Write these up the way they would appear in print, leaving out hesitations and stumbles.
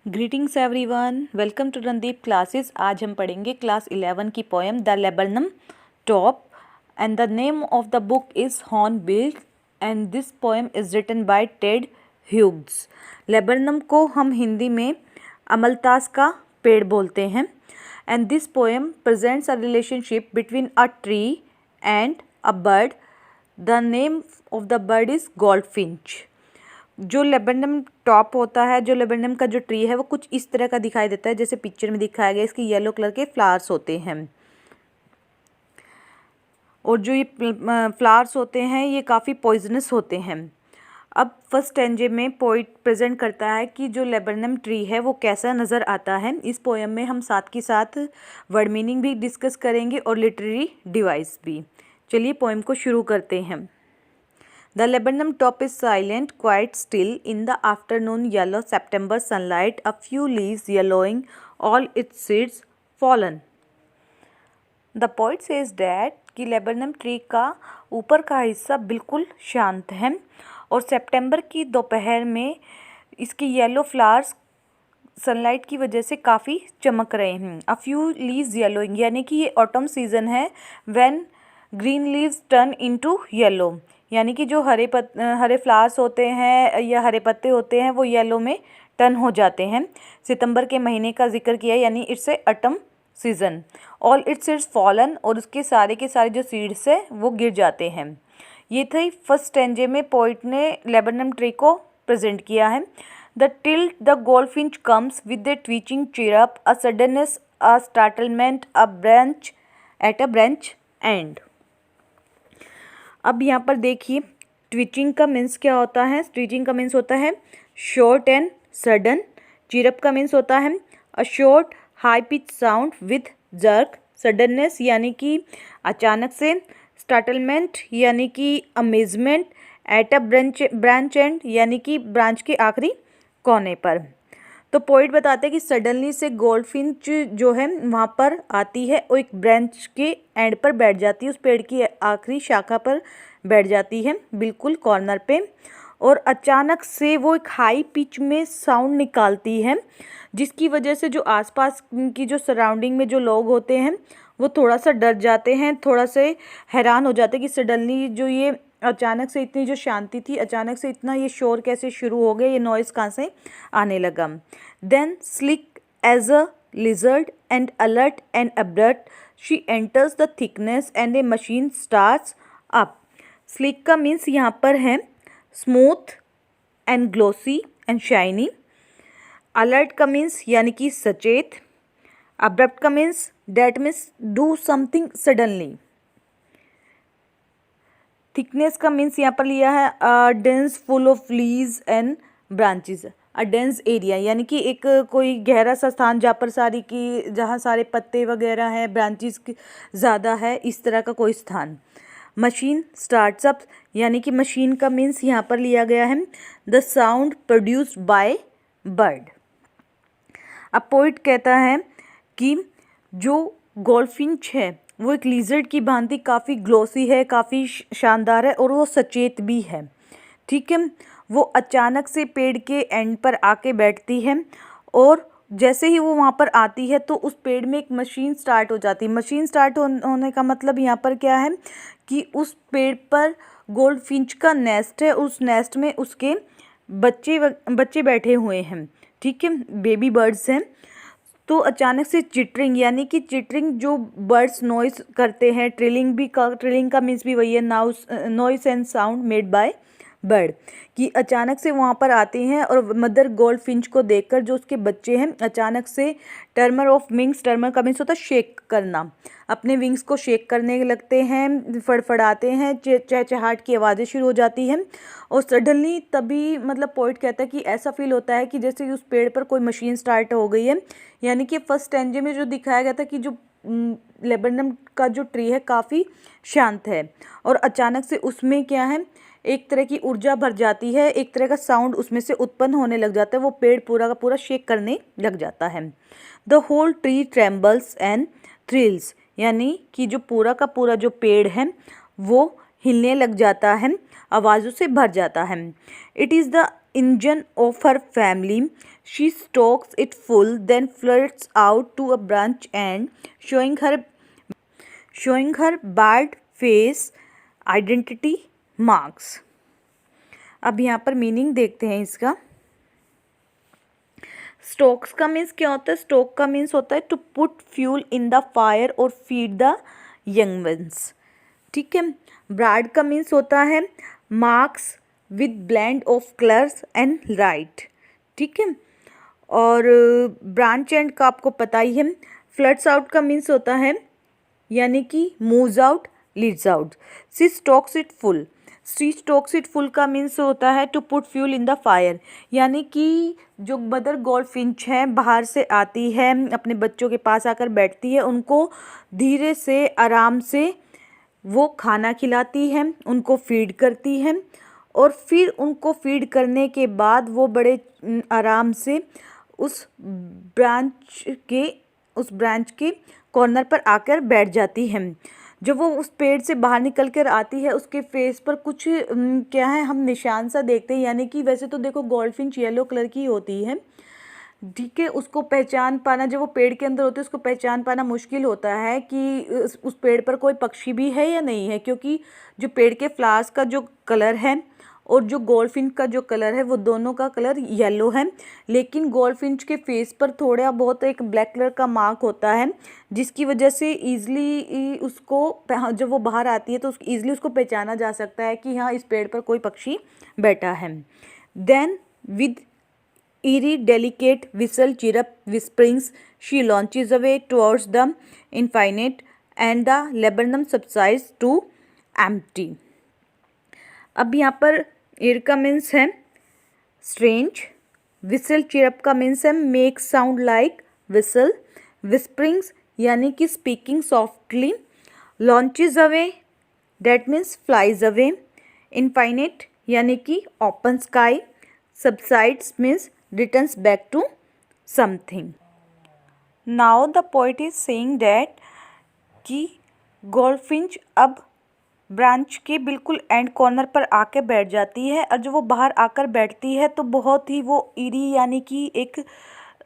Greetings everyone, welcome to Randeep classes. आज हम पढ़ेंगे क्लास 11 की poem the laburnum top and the name of the book is Hornbill and this poem is written by Ted Hughes. Laburnum को हम हिंदी में अमलतास का पेड़ बोलते हैं। And this poem presents a relationship between a tree and a bird. The name of the bird is goldfinch. जो laburnum top होता है, जो लेबेंडम का जो ट्री है वो कुछ इस तरह का दिखाई देता है जैसे पिक्चर में दिखाया गया। इसके येलो कलर के फ्लावर्स होते हैं और जो ये फ्लावर्स होते हैं ये काफ़ी पॉइजनस होते हैं। अब फर्स्ट स्टैंजे में पोइट प्रेजेंट करता है कि जो लेबेंडम ट्री है वो कैसा नज़र आता है। इस पोएम में हम साथ के साथ वर्ड मीनिंग भी डिस्कस करेंगे और लिटरेरी डिवाइस भी। चलिए पोएम को शुरू करते हैं। The laburnum top is silent, quite still in the afternoon yellow September sunlight, a few leaves yellowing, all its seeds fallen. The poet says that कि लेबनम ट्री का ऊपर का हिस्सा बिल्कुल शांत है और सितंबर की दोपहर में इसके येलो फ्लावर्स सनलाइट की वजह से काफ़ी चमक रहे हैं। अ फ्यू लीव्स येलोइंग, यानी कि ये ऑटम सीज़न है। When green leaves turn into yellow, यानी कि जो हरे फ्लावर्स होते हैं या हरे पत्ते होते हैं वो येलो में टर्न हो जाते हैं। सितंबर के महीने का जिक्र किया, यानी it's a autumn season. All it's seeds fallen, और उसके सारे के सारे जो सीड्स है वो गिर जाते हैं। ये थी फर्स्ट स्टैंजे में पोइट ने लेबनम ट्री को प्रेजेंट किया है। The till the goldfinch comes with the twitching chirrup, a suddenness, a startlement, a branch at a branch end. अब यहाँ पर देखिए ट्विचिंग का मीन्स क्या होता है। ट्विचिंग का मीन्स होता है शॉर्ट एंड सडन। चिरअप का मीन्स होता है a short high pitch sound with jerk. Suddenness यानी कि अचानक से। स्टार्टलमेंट यानी कि amazement. Eight a branch and यानी कि ब्रांच के आखिरी कोने पर। तो पोइट बताते हैं कि सडनली से गोल्डफिंच जो है वहाँ पर आती है और एक ब्रांच के एंड पर बैठ जाती है, उस पेड़ की आखिरी शाखा पर बैठ जाती है, बिल्कुल कॉर्नर पे। और अचानक से वो एक हाई पिच में साउंड निकालती है, जिसकी वजह से जो आसपास की जो सराउंडिंग में जो लोग होते हैं वो थोड़ा सा डर जाते हैं, थोड़ा से हैरान हो जाते हैं कि सडनली जो ये अचानक से इतनी जो शांति थी, अचानक से इतना ये शोर कैसे शुरू हो गया, ये नॉइज़ कहाँ से आने लगा। Then sleek as a lizard and alert and abrupt she enters the thickness and a machine starts up. Sleek का मीन्स यहाँ पर है smooth and glossy and shiny. Alert का मीन्स यानी कि सचेत। अब्रप्ट का means that means do something suddenly. Thickness का मीन्स यहाँ पर लिया है a dense full of leaves and branches. A dense area यानी कि एक कोई गहरा सा स्थान जहाँ सारे पत्ते वगैरह हैं, ब्रांचेस ज़्यादा है, इस तरह का कोई स्थान। मशीन स्टार्ट्सअप यानी कि मशीन का मीन्स यहाँ पर लिया गया है the sound produced by bird. अब पोइट कहता है कि जो गोल्डफिंच है वो एक लिजर्ड की भांति काफ़ी ग्लोसी है, काफ़ी शानदार है और वो सचेत भी है। ठीक है, वो अचानक से पेड़ के एंड पर आके बैठती है और जैसे ही वो वहाँ पर आती है तो उस पेड़ में एक मशीन स्टार्ट हो जाती है। मशीन स्टार्ट होने का मतलब यहाँ पर क्या है कि उस पेड़ पर गोल्डफिंच का नेस्ट है, उस नेस्ट में उसके बच्चे बैठे हुए हैं। ठीक है, बेबी बर्ड्स हैं। तो अचानक से चिटरिंग यानी कि चिटरिंग जो बर्ड्स नॉइस करते हैं, ट्रिलिंग का मीन्स भी वही है, noise and sound made by bird, कि अचानक से वहाँ पर आते हैं और मदर गोल्डफिंच को देखकर जो उसके बच्चे हैं अचानक से टर्मर ऑफ विंग्स, टर्मर का मीन्स होता है शेक करना, अपने विंग्स को शेक करने लगते हैं, फड़फड़ाते हैं, चहचहाट की आवाज़ें शुरू हो जाती हैं। और सडनली तभी मतलब पोइट कहता है कि ऐसा फील होता है कि जैसे उस पेड़ पर कोई मशीन स्टार्ट हो गई है। यानी कि फर्स्ट स्टैंजे में जो दिखाया गया था कि जो लेबनम का जो ट्री है काफ़ी शांत है और अचानक से उसमें क्या है, एक तरह की ऊर्जा भर जाती है, एक तरह का साउंड उसमें से उत्पन्न होने लग जाता है, वो पेड़ पूरा का पूरा शेक करने लग जाता है। The whole tree trembles and thrills, यानी कि जो पूरा का पूरा जो पेड़ है वो हिलने लग जाता है, आवाज़ों से भर जाता है। It is the engine of her family. She stokes it full, then flirts out to a branch end, showing her barred face, identity marks. अब यहाँ पर मीनिंग देखते हैं इसका। स्टोक्स का मीन्स क्या होता है? स्टोक का मीन्स होता है to put fuel in the fire or feed the young ones. ठीक है। ब्राड का मीन्स होता है marks with blend of colours and light. ठीक है। और ब्रांच एंड का आपको पता ही है। फ्लड्स आउट का मीन्स होता है यानी कि moves out, leads out. She stokes it full. She stokes it full का मीन्स होता है to put fuel in the fire, यानी कि जो मदर गोल्डफिंच है बाहर से आती है, अपने बच्चों के पास आकर बैठती है, उनको धीरे से आराम से वो खाना खिलाती है, उनको फीड करती है और फिर उनको फीड करने के बाद वो बड़े आराम से उस ब्रांच के कॉर्नर पर आकर बैठ जाती है। जब वो उस पेड़ से बाहर निकल कर आती है उसके फेस पर कुछ क्या है, हम निशान सा देखते हैं, यानी कि वैसे तो देखो गोल्डफिंच येलो कलर की होती है। ठीक है। उसको पहचान पाना, जब वो पेड़ के अंदर होती है उसको पहचान पाना मुश्किल होता है कि उस पेड़ पर कोई पक्षी भी है या नहीं है, क्योंकि जो पेड़ के फ्लावर्स का जो कलर है और जो गोल्डफिंच का जो कलर है वो दोनों का कलर येलो है। लेकिन गोल्डफिंच के फेस पर थोड़ा बहुत एक ब्लैक कलर का मार्क होता है, जिसकी वजह से ईज़िली उसको, जब वो बाहर आती है तो ईज़िली उसको पहचाना जा सकता है कि हाँ इस पेड़ पर कोई पक्षी बैठा है। Then with eerie delicate whistle chirrup whisperings she launches away towards the infinite and the laburnum subsides to empty. अब यहाँ पर ear का मीन्स है strange, whistle chirrup का मीन्स है make sound like whistle, whisperings यानी कि speaking softly, launches away that means flies away, infinite यानी कि open sky, subsides means returns back to something. Now the poet is saying that कि goldfinch अब branch के बिल्कुल and corner पर आके बैठ जाती है और जब वो बाहर आकर बैठती है तो बहुत ही वो ईरी यानी कि एक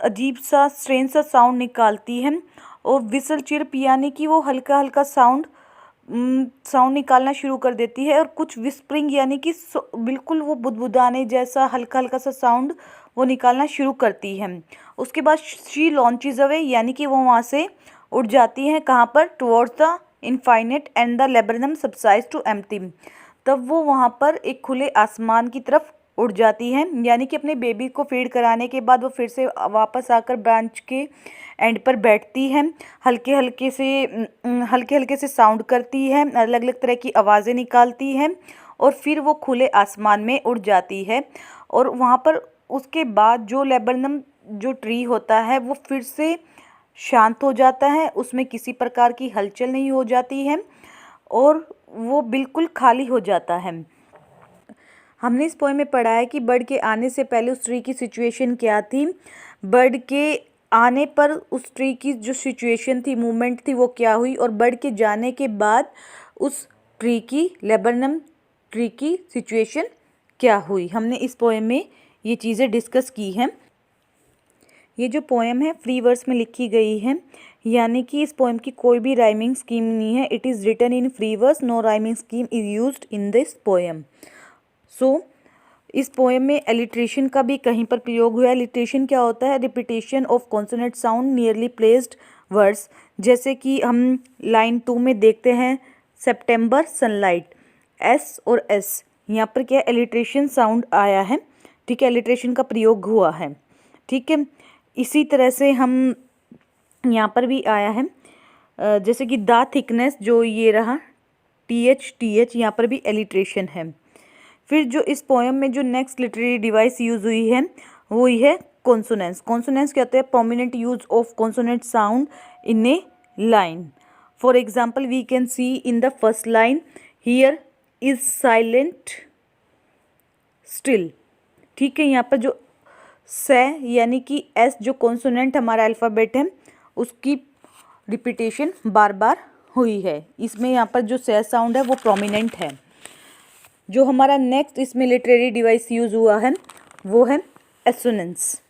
अजीब सा स्ट्रेंज सा साउंड निकालती है, और विसल चिरप यानी कि वो हल्का हल्का साउंड निकालना शुरू कर देती है, और कुछ विस्परिंग यानी कि बिल्कुल वो बुदबुदाने जैसा हल्का हल्का सा साउंड वो निकालना शुरू करती है। उसके बाद शी लॉन्चेस अवे यानी कि वो वहाँ से उड़ जाती है, कहाँ पर? Towards the infinite and the laburnum subsides to empty. तब वो वहाँ पर एक खुले आसमान की तरफ उड़ जाती है, यानी कि अपने बेबी को फीड कराने के बाद वो फिर से वापस आकर ब्रांच के एंड पर बैठती है, हल्के हल्के से साउंड करती है, अलग अलग तरह की आवाज़ें निकालती है और फिर वो खुले आसमान में उड़ जाती है। और वहाँ पर उसके बाद जो लेबरनम जो ट्री होता है वो फिर से शांत हो जाता है, उसमें किसी प्रकार की हलचल नहीं हो जाती है और वो बिल्कुल खाली हो जाता है। हमने इस पोएम में पढ़ा है कि बर्ड के आने से पहले उस ट्री की सिचुएशन क्या थी, बर्ड के आने पर उस ट्री की जो सिचुएशन थी, मूवमेंट थी, वो क्या हुई, और बर्ड के जाने के बाद उस ट्री की, लेबरनम ट्री की सिचुएशन क्या हुई। हमने इस पोएम में ये चीज़ें डिस्कस की हैं। ये जो पोएम है फ्री वर्स में लिखी गई है, यानी कि इस पोएम की कोई भी राइमिंग स्कीम नहीं है। It is written in free verse, no rhyming scheme is used in this poem. So इस पोएम में एलिट्रेशन का भी कहीं पर प्रयोग हुआ है। एलिट्रेशन क्या होता है? Repetition of consonant sound nearly placed words, जैसे कि हम लाइन 2 में देखते हैं सितंबर सनलाइट, एस और एस, यहाँ पर क्या एलिट्रेशन साउंड आया है। ठीक है, एलिट्रेशन का प्रयोग हुआ है। ठीक है, इसी तरह से हम यहाँ पर भी आया है, जैसे कि द थिकनेस, जो ये रहा टी एच यहाँ पर भी एलिट्रेशन है। फिर जो इस पोएम में जो नेक्स्ट लिटरेरी डिवाइस यूज़ हुई है वो ही है कॉन्सोनेंस। कॉन्सोनेंस कहते हैं prominent use of consonant sound in a line. For example we can see in the first line, here is silent still. ठीक है, यहाँ पर जो से यानी कि एस जो कॉन्सोनेंट हमारा अल्फ़ाबेट है उसकी रिपीटेशन बार बार हुई है। इसमें यहाँ पर जो से साउंड है वो प्रोमिनेंट है। जो हमारा नेक्स्ट इसमें लिटरेरी डिवाइस यूज़ हुआ है वो है एसोनेंस।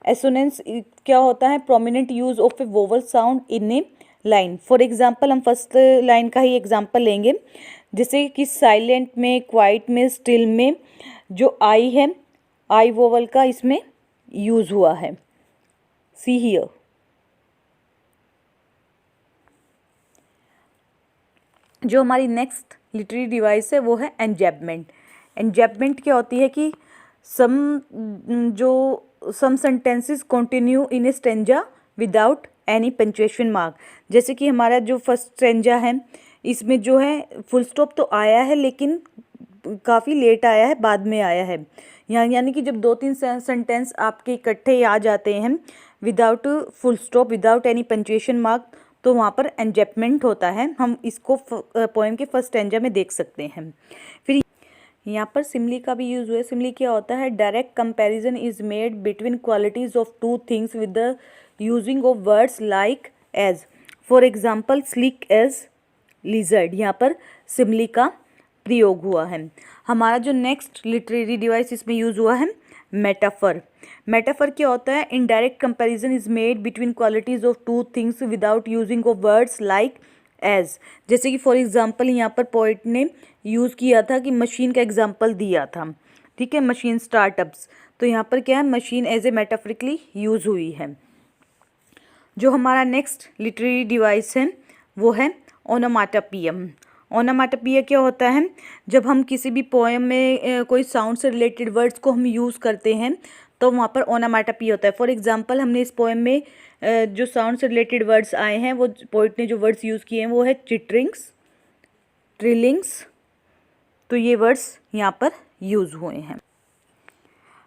एसोनेंस क्या होता है? Prominent use of A vowel sound in a line. For example हम फर्स्ट लाइन का ही एग्जाम्पल लेंगे, जैसे कि साइलेंट में, क्वाइट में, स्टिल में जो आई है, आई वोवल का इसमें यूज हुआ है। See here. जो हमारी नेक्स्ट लिटरेरी डिवाइस है वो है एन्जैबमेंट। एन्जैबमेंट क्या होती है कि some sentences continue in a stanza without any punctuation mark. जैसे कि हमारा जो फर्स्ट स्टेंजा है इसमें जो है फुल स्टॉप तो आया है लेकिन काफ़ी लेट आया है, बाद में आया है। यानी कि जब 2-3 सेंटेंस आपके इकट्ठे आ जाते हैं without full stop, without any punctuation mark, तो वहाँ पर एन्जैबमेंट होता है। हम इसको पोएम के फर्स्ट स्टेंजा में देख सकते हैं। फिर यहाँ पर सिमली का भी यूज़ हुआ है। सिमली क्या होता है? Direct comparison is made between qualities of two things with the using of words like as. For example sleek as lizard. यहाँ पर सिमली का प्रयोग हुआ है। हमारा जो नेक्स्ट लिटरेरी डिवाइस इसमें यूज़ हुआ है मेटाफर। मेटाफर क्या होता है? Indirect comparison is made between qualities of two things without using of words like as. जैसे कि फॉर एग्जाम्पल यहाँ पर पोइट ने यूज़ किया था कि मशीन का एग्जाम्पल दिया था, ठीक है, मशीन स्टार्टअप्स। तो यहाँ पर क्या है? Machine as a metaphorically use हुई है। जो हमारा नेक्स्ट लिटरेरी डिवाइस है वो है ओनोमाटोपियम। ओनोमाटोपिया क्या होता है? जब हम किसी भी पोएम में कोई साउंड से रिलेटेड वर्ड्स को हम यूज़ करते हैं तो वहाँ पर ओनोमाटोपिया होता है। फॉर एग्जांपल हमने इस पोएम में जो साउंड से रिलेटेड वर्ड्स आए हैं, वो पोइट ने जो वर्ड्स यूज़ किए हैं वो है चिटरिंग्स, ट्रिलिंग्स। तो ये वर्ड्स यहाँ पर यूज़ हुए हैं।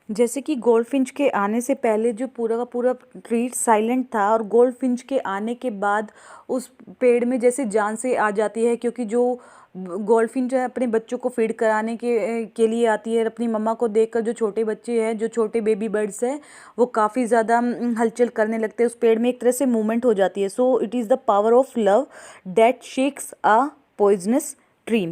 जैसे कि गोल्डफिंच के आने से पहले जो पूरा का पूरा ट्री साइलेंट था, और गोल्डफिंच के आने के बाद उस पेड़ में जैसे जान से आ जाती है, क्योंकि जो गोल्डफिंच है अपने बच्चों को फीड कराने के लिए आती है। अपनी मम्मा को देखकर जो छोटे बच्चे हैं, जो छोटे बेबी बर्ड्स हैं, वो काफ़ी ज़्यादा हलचल करने लगते हैं। उस पेड़ में एक तरह से मूवमेंट हो जाती है। So it is the power of love that shakes a poisonous tree.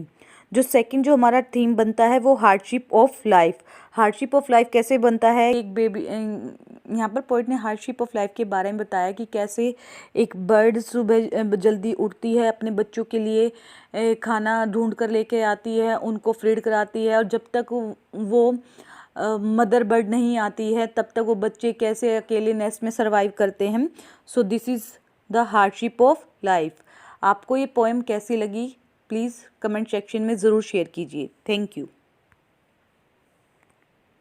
जो सेकंड जो हमारा थीम बनता है वो hardship of life. Hardship of life कैसे बनता है? एक बेबी, यहाँ पर पोइट ने हार्डशिप ऑफ लाइफ के बारे में बताया कि कैसे एक बर्ड सुबह जल्दी उठती है, अपने बच्चों के लिए खाना ढूंढ कर लेके आती है, उनको फीड कराती है, और जब तक वो मदर बर्ड नहीं आती है तब तक वो बच्चे कैसे अकेले नेस्ट में सर्वाइव करते हैं। So this is the hardship of life. आपको ये पोएम कैसी लगी? प्लीज़ कमेंट सेक्शन में ज़रूर शेयर कीजिए। Thank you.